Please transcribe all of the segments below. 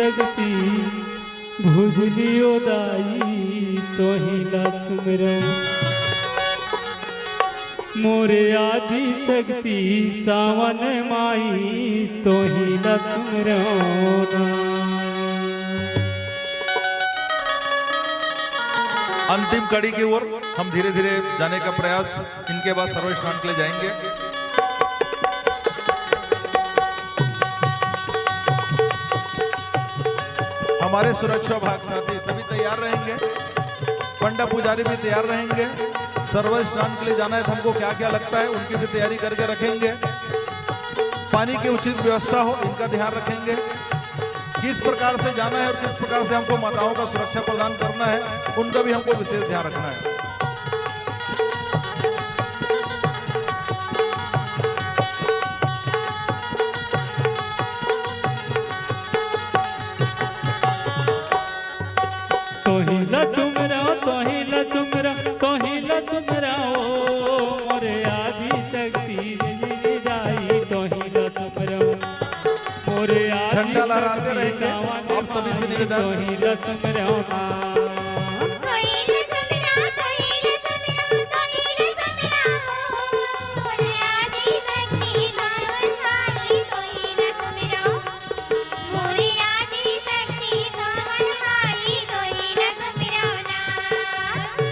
सकती भुजलियो दाई तोही ला सुमरो मोरे आदि शक्ति सावन माई तोही ला सुमरो अंतिम कड़ी की ओर हम धीरे धीरे जाने का प्रयास, इनके बाद सर्वस्थान के लिए जाएंगे। हमारे सुरक्षा भाग साथी सभी तैयार रहेंगे, पंडा पुजारी भी तैयार रहेंगे। सर्वस्थान के लिए जाना है तो हमको क्या क्या लगता है उनकी भी तैयारी करके रखेंगे। पानी की उचित व्यवस्था हो इनका ध्यान रखेंगे। किस प्रकार से जाना है और किस प्रकार से हमको माताओं का सुरक्षा प्रदान करना है उनका भी हमको विशेष ध्यान रखना है। तोही ला सुमरा तोही ला सुमरा तोही ला सुमरा मोरे आदि शक्ति दाई तोही ला सुमरा मोरे झंडा लहराते रहेंगे। आप सभी से निवेदन, तोही ला सुमरा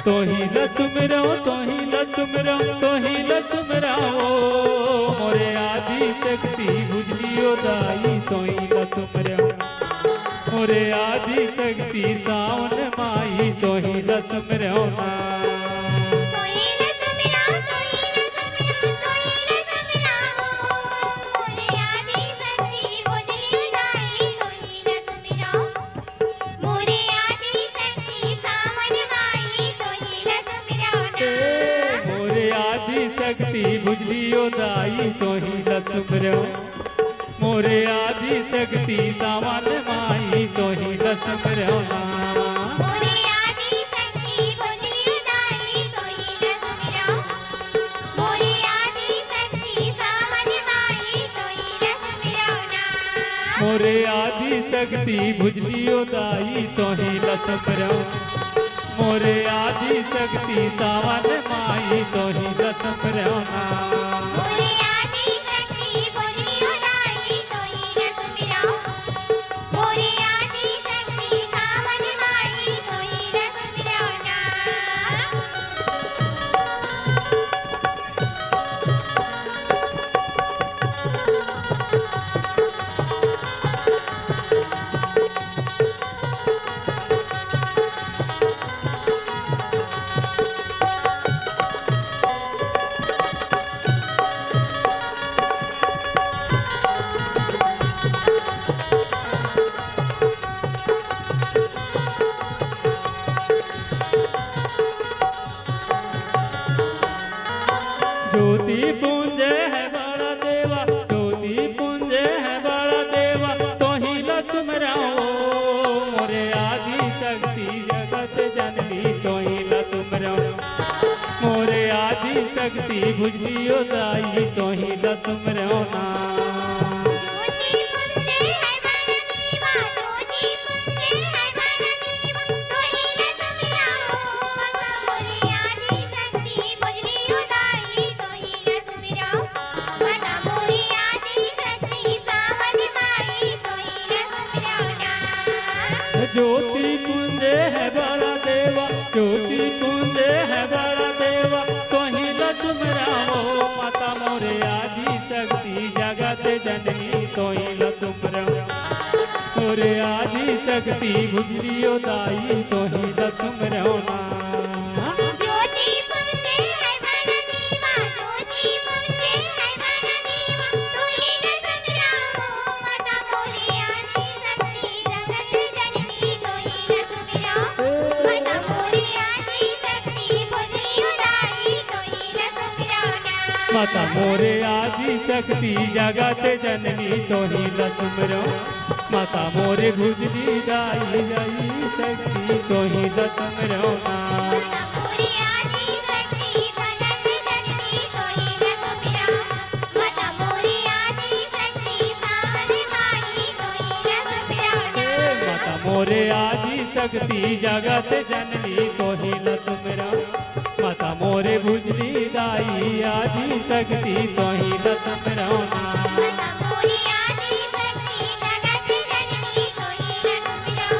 तोही ला सुमरा तोही ला सुमरा तोही ला सुमरा मोरे आदि शक्ति भुजलियो दाई तोही ला सुमरा मोरे आदि शक्ति सावन माई तोही ला सुमरा शक्ति भुजलियो दाई तोही ला सुमरो मोरे आदि शक्ति सावन माई तोही ला सुमरो मोरे आदि शक्ति भुजलियो दाई तोही ला सुमरो मोरे आदि शक्ति सावन माई तोही ला सुमरो मोरे आदि शक्ति भुजलियो दाई तोही ला सुमरो मोरे आदि शक्ति सावन माई तोही ला सुमरो मोरे आदि शक्ति भुजलियो दाई तोही ला सुमरो मोरे आदि शक्ति सावन माई तोही ला सुमरो ज्योति पुंज है बड़ा देवा ज्योति पुंज है बड़ा देवा तोही ला सुमरा मोरे आदि शक्ति जगत जननी तोही ला सुमरा मोरे आदि शक्ति भुजलियो दाई तोही ला सुमरा ज्योति पुंज है बड़ा देवा ज्योति पुंज है बड़ा देवा तोही ला सुमरा माता मोरे आदि शक्ति जगत जननी तोही ला सुमरा मोरे आदि शक्ति भुजलियो दाई तोही ला सुमरा माता मोरे आदि शक्ति जगत जननी तोही ला सुमरो माता मोरे भुजली दाई जाई शक्ति तोही ला सुमरो मोरे आदि शक्ति जगत जननी तो ही लसुमरा माता मोरे भुजली दाई आदि शक्ति तो ही लसुमरा माता मोरी आदि शक्ति जगत जननी तोहि न सुमिरौ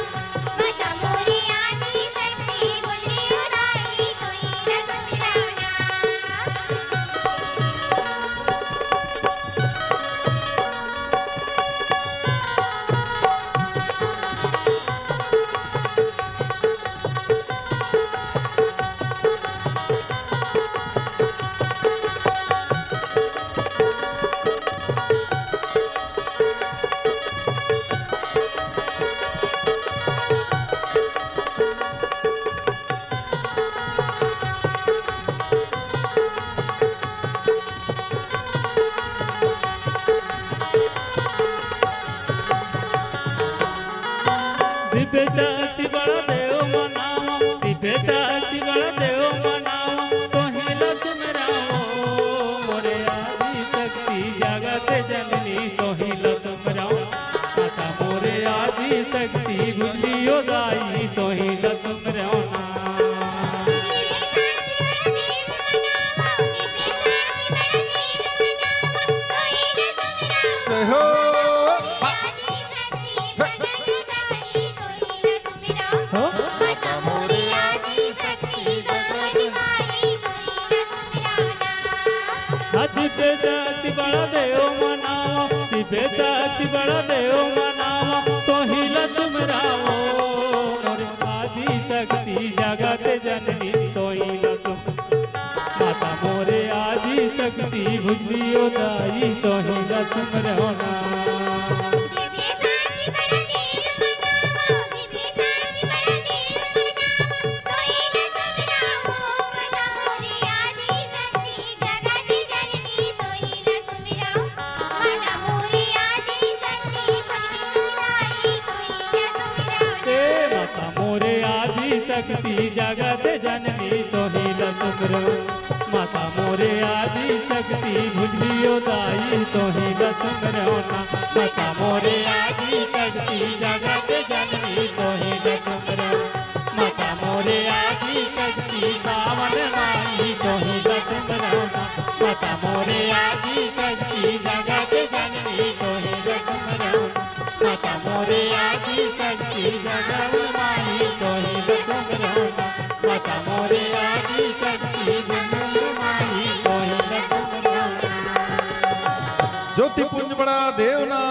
माता मोरी आदि शक्ति बुझी उदाई तोहि न सुमिरौ दिव्य शक्ति बड़ा देव मनावा दिव्य शक्ति बड़ा देव मनावा तो ही लसुमराओ मोरे आदि शक्ति जगत जननी तो ही लसुमराओ माता मोरे आदि शक्ति भुजलियो दाई तो ही लसुमराओ ना जय हो हो माता मोरी आदि शक्ति जगत माई तोहि न सुमिरौ दिव्य शक्ति बड़ा देव मनावा दिव्य शक्ति बड़ा देव मनावा तो ही लसुमराओ मोरे आदि शक्ति जगत जननी तो ही लसुम माता मोरे आदि शक्ति भुजलियो दाई तो ही लसुमराओ ना दिव्य शक्ति बड़ा देव मनावा दिव्य शक्ति बड़ा देव मनावा तोहि न सुमिरौ माता मोरी आदि शक्ति जगत जननी तोहि न सुमिरौ माता मोरी आदि शक्ति बुझी उदाई तोहि न सुमिरौ हे माता मोरे आदि शक्ति जगत जननी तो ही लसुमरो माता मोरे आदि शक्ति भुजलियो दाई तो ही लसुमरो ना माता मोरे आदि शक्ति जगत जननी तो ही लसुमरो माता मोरे आदि शक्ति सावन माई तो ही लसुमरो ना माता मोरे आदि शक्ति जगत जननी तो ही लसुमरो माता मोरे आदि शक्ति जगत माई तो ही लसुमरो ना माता मोरे आदि शक्ति जगत माई तो ही लसुमरो ना ज्योति पुंज बड़ा देव ना